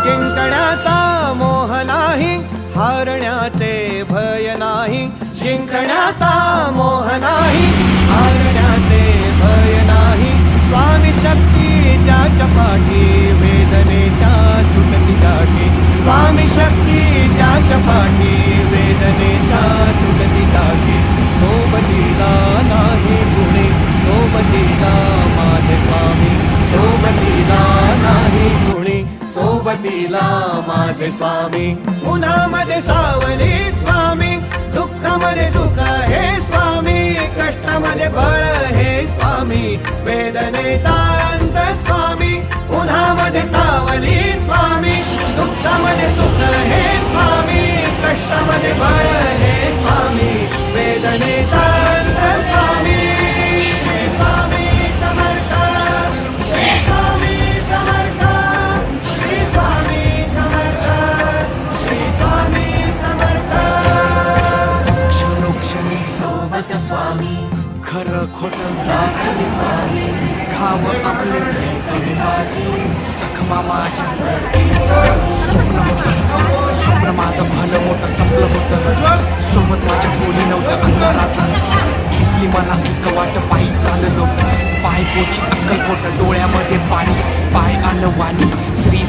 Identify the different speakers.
Speaker 1: जिंकण्याचा मोह नाही, हारण्याचे भय नाही. जिंकण्याचा मोह नाही, हारण्याचे भय नाही. स्वामी शक्ती ज्याच्या पाठी, वेदनेच्या सुटती गाठी. स्वामी शक्ती ज्याच्या पाठी, वेदनेच्या सुटती गाठी. सोबतीला नाही कुणी, सोबतीला माझे स्वामी. सोबतीला नाही कुणी, सोबतीला माझे स्वामी. उन्हामध्ये सावली स्वामी, दुःखामध्ये सुख हे स्वामी. कष्टामध्ये बळ हे स्वामी, वेदनेचा अंत स्वामी. उन्हामध्ये सावली स्वामी, दुःखामध्ये सुख हे स्वामी. कष्टामध्ये बळ हे स्वामी, वेदनेचा अंत स्वामी. श्री स्वामी समर्थ, श्री स्वामी समर्थ, श्री स्वामी समर्थ, श्री स्वामी समर्थ.
Speaker 2: क्षणोक्षणी
Speaker 3: सोबत स्वामी,
Speaker 2: खरं खोटं
Speaker 3: दाखवी स्वामी.
Speaker 2: घाव आपले
Speaker 3: कधी मागे
Speaker 2: जखमा माझ्या.
Speaker 3: स्वामी.
Speaker 2: स्वप्न होतं, स्वप्न माझं भलं मोठं संपलं होतं. सोबत माझ्या कोणी नव्हतं अंधारात. दिसली मला एक वाट, पायी चाललो. पाय पोची अक्कलकोट, डोळ्यामध्ये पाणी. पाय आलं वाणी. श्री